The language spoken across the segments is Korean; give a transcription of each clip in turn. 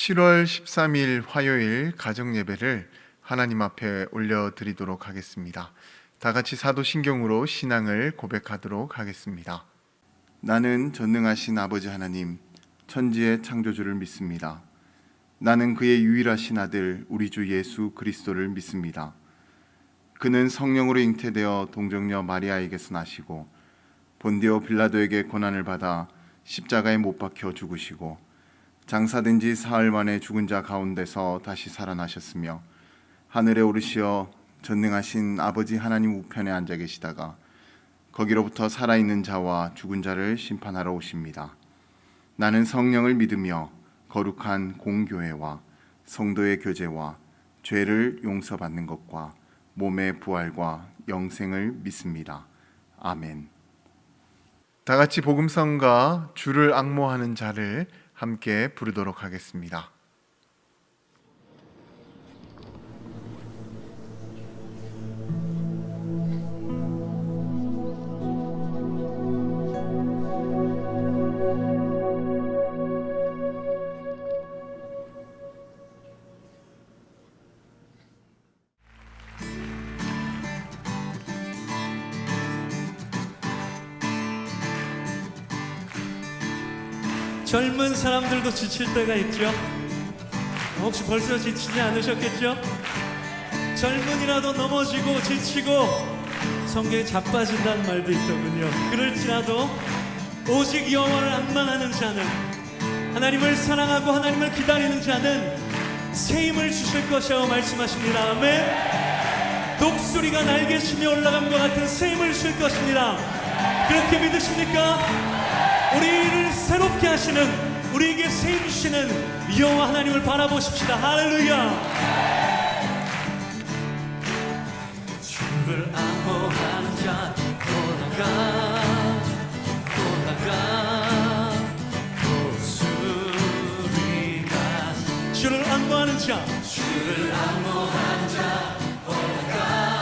7월 13일 화요일 가정예배를 하나님 앞에 올려드리도록 하겠습니다. 다 같이 사도신경으로 신앙을 고백하도록 하겠습니다. 나는 전능하신 아버지 하나님, 천지의 창조주를 믿습니다. 나는 그의 유일하신 아들 우리 주 예수 그리스도를 믿습니다. 그는 성령으로 잉태되어 동정녀 마리아에게서 나시고 본디오 빌라도에게 고난을 받아 십자가에 못 박혀 죽으시고 장사된 지 사흘 만에 죽은 자 가운데서 다시 살아나셨으며 하늘에 오르시어 전능하신 아버지 하나님 우편에 앉아 계시다가 거기로부터 살아있는 자와 죽은 자를 심판하러 오십니다. 나는 성령을 믿으며 거룩한 공교회와 성도의 교제와 죄를 용서받는 것과 몸의 부활과 영생을 믿습니다. 아멘. 다 같이 복음성가 주를 앙모하는 자를 함께 부르도록 하겠습니다. 젊은 사람들도 지칠 때가 있죠. 혹시 벌써 지치지 않으셨겠죠? 젊은이라도 넘어지고 지치고 성경에 자빠진다는 말도 있더군요. 그럴지라도 오직 여호와를 앙망하는 자는, 하나님을 사랑하고 하나님을 기다리는 자는 새 힘을 주실 것이라고 말씀하십니다. 아멘. 독수리가 날개치며 올라감과 같은 새 힘을 주실 것입니다. 그렇게 믿으십니까? 우리를 새롭게 하시는, 우리에게 새 힘 주시는 여호와 하나님을 바라보십시다. 할렐루야. 주를 앙모하는 자 올라가 독수리가, 주를 앙모하는 자, 주를 앙모하는 자 올라가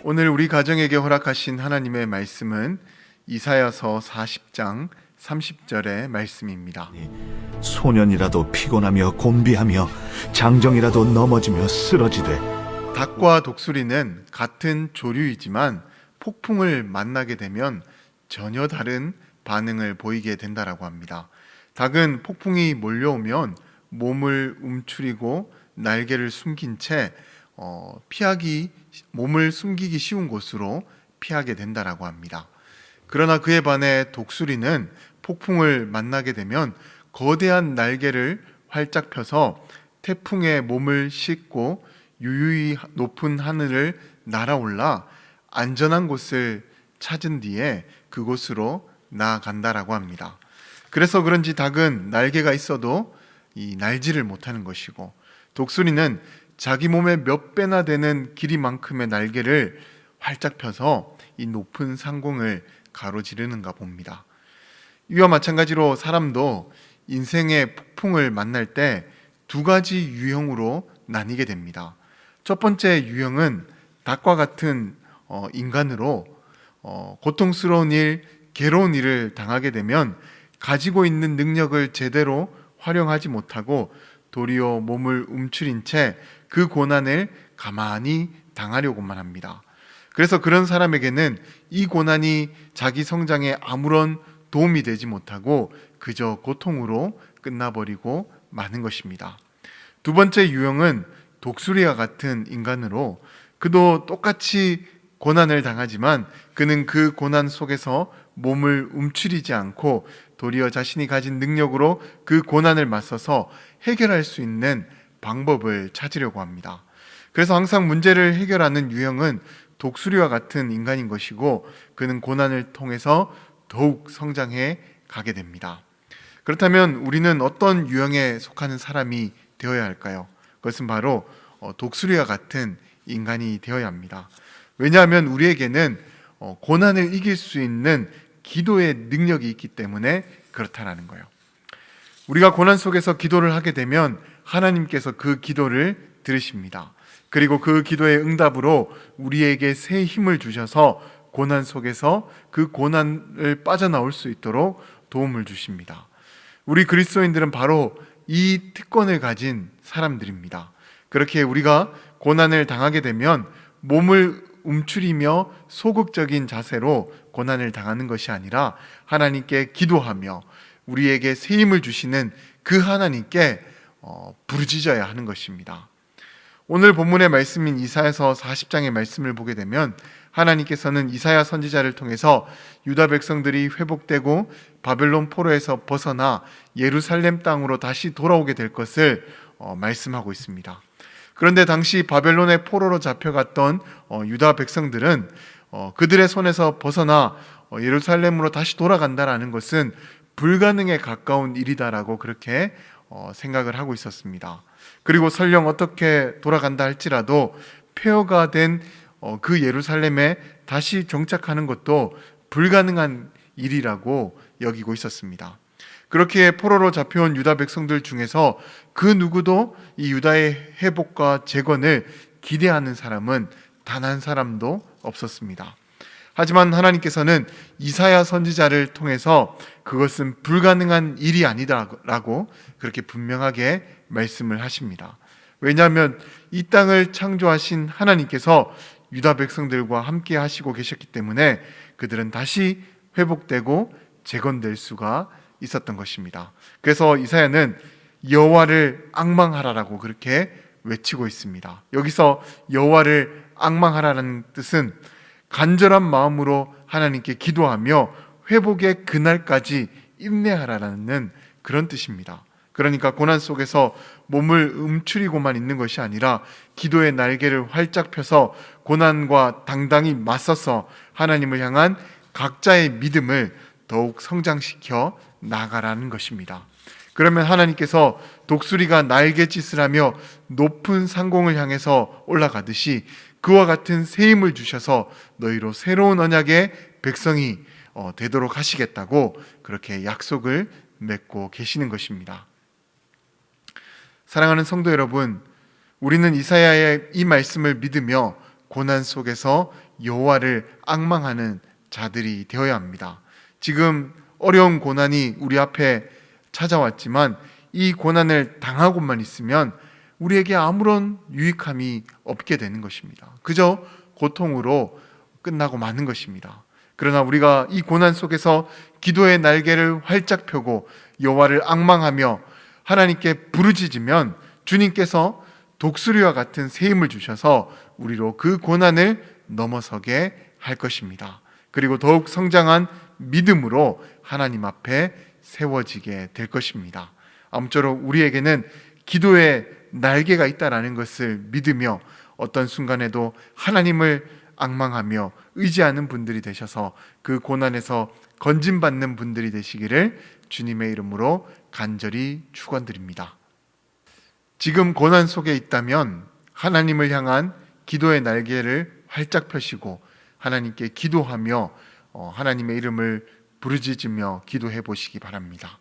오늘 우리 가정에게 허락하신 하나님의 말씀은 이사야서 40장 30절의 말씀입니다. 소년이라도 피곤하며 곤비하며 장정이라도 넘어지며 쓰러지되 닭과 독수리는 같은 조류이지만 폭풍을 만나게 되면 전혀 다른 반응을 보이게 된다라고 합니다. 닭은 폭풍이 몰려오면 몸을 움츠리고 날개를 숨긴 채 몸을 숨기기 쉬운 곳으로 피하게 된다라고 합니다. 그러나 그에 반해 독수리는 폭풍을 만나게 되면 거대한 날개를 활짝 펴서 태풍에 몸을 싣고 유유히 높은 하늘을 날아올라 안전한 곳을 찾은 뒤에 그곳으로 나아간다라고 합니다. 그래서 그런지 닭은 날개가 있어도 날지를 못하는 것이고, 독수리는 자기 몸의 몇 배나 되는 길이만큼의 날개를 활짝 펴서 이 높은 상공을 가로지르는가 봅니다. 이와 마찬가지로 사람도 인생의 폭풍을 만날 때 두 가지 유형으로 나뉘게 됩니다. 첫 번째 유형은 닭과 같은 인간으로 고통스러운 일, 괴로운 일을 당하게 되면 가지고 있는 능력을 제대로 활용하지 못하고 도리어 몸을 움츠린 채 그 고난을 가만히 당하려고만 합니다. 그래서 그런 사람에게는 이 고난이 자기 성장에 아무런 도움이 되지 못하고 그저 고통으로 끝나버리고 마는 것입니다. 두 번째 유형은 독수리와 같은 인간으로, 그도 똑같이 고난을 당하지만 그는 그 고난 속에서 몸을 움츠리지 않고 도리어 자신이 가진 능력으로 그 고난을 맞서서 해결할 수 있는 방법을 찾으려고 합니다. 그래서 항상 문제를 해결하는 유형은 독수리와 같은 인간인 것이고, 그는 고난을 통해서 더욱 성장해 가게 됩니다. 그렇다면 우리는 어떤 유형에 속하는 사람이 되어야 할까요? 그것은 바로 독수리와 같은 인간이 되어야 합니다. 왜냐하면 우리에게는 고난을 이길 수 있는 기도의 능력이 있기 때문에 그렇다라는 거예요. 우리가 고난 속에서 기도를 하게 되면 하나님께서 그 기도를 들으십니다. 그리고 그 기도의 응답으로 우리에게 새 힘을 주셔서 고난 속에서 그 고난을 빠져나올 수 있도록 도움을 주십니다. 우리 그리스도인들은 바로 이 특권을 가진 사람들입니다. 그렇게 우리가 고난을 당하게 되면 몸을 움츠리며 소극적인 자세로 고난을 당하는 것이 아니라 하나님께 기도하며 우리에게 새 힘을 주시는 그 하나님께 부르짖어야 하는 것입니다. 오늘 본문의 말씀인 이사야서 40장의 말씀을 보게 되면 하나님께서는 이사야 선지자를 통해서 유다 백성들이 회복되고 바벨론 포로에서 벗어나 예루살렘 땅으로 다시 돌아오게 될 것을 말씀하고 있습니다. 그런데 당시 바벨론의 포로로 잡혀갔던 유다 백성들은 그들의 손에서 벗어나 예루살렘으로 다시 돌아간다라는 것은 불가능에 가까운 일이다라고 그렇게 생각을 하고 있었습니다. 그리고 설령 어떻게 돌아간다 할지라도 폐허가 된 그 예루살렘에 다시 정착하는 것도 불가능한 일이라고 여기고 있었습니다. 그렇게 포로로 잡혀온 유다 백성들 중에서 그 누구도 이 유다의 회복과 재건을 기대하는 사람은 단 한 사람도 없었습니다. 하지만 하나님께서는 이사야 선지자를 통해서 그것은 불가능한 일이 아니다라고 그렇게 분명하게 말씀을 하십니다. 왜냐하면 이 땅을 창조하신 하나님께서 유다 백성들과 함께 하시고 계셨기 때문에 그들은 다시 회복되고 재건될 수가 있었던 것입니다. 그래서 이사야는 여호와를 앙망하라라고 그렇게 외치고 있습니다. 여기서 여호와를 앙망하라는 뜻은 간절한 마음으로 하나님께 기도하며 회복의 그날까지 인내하라는 그런 뜻입니다. 그러니까 고난 속에서 몸을 움츠리고만 있는 것이 아니라 기도의 날개를 활짝 펴서 고난과 당당히 맞서서 하나님을 향한 각자의 믿음을 더욱 성장시켜 나가라는 것입니다. 그러면 하나님께서 독수리가 날갯짓을 하며 높은 상공을 향해서 올라가듯이 그와 같은 새 힘을 주셔서 너희로 새로운 언약의 백성이 되도록 하시겠다고 그렇게 약속을 맺고 계시는 것입니다. 사랑하는 성도 여러분, 우리는 이사야의 이 말씀을 믿으며 고난 속에서 여호와를 앙망하는 자들이 되어야 합니다. 지금 어려운 고난이 우리 앞에 찾아왔지만 이 고난을 당하고만 있으면 우리에게 아무런 유익함이 없게 되는 것입니다. 그저 고통으로 끝나고 마는 것입니다. 그러나 우리가 이 고난 속에서 기도의 날개를 활짝 펴고 여호와를 앙망하며 하나님께 부르짖으면 주님께서 독수리와 같은 새 힘을 주셔서 우리로 그 고난을 넘어서게 할 것입니다. 그리고 더욱 성장한 믿음으로 하나님 앞에 세워지게 될 것입니다. 아무쪼록 우리에게는 기도의 날개가 있다라는 것을 믿으며 어떤 순간에도 하나님을 앙망하며 의지하는 분들이 되셔서 그 고난에서 건짐받는 분들이 되시기를 주님의 이름으로 간절히 축원드립니다. 지금 고난 속에 있다면 하나님을 향한 기도의 날개를 활짝 펴시고 하나님께 기도하며 하나님의 이름을 부르짖으며 기도해 보시기 바랍니다.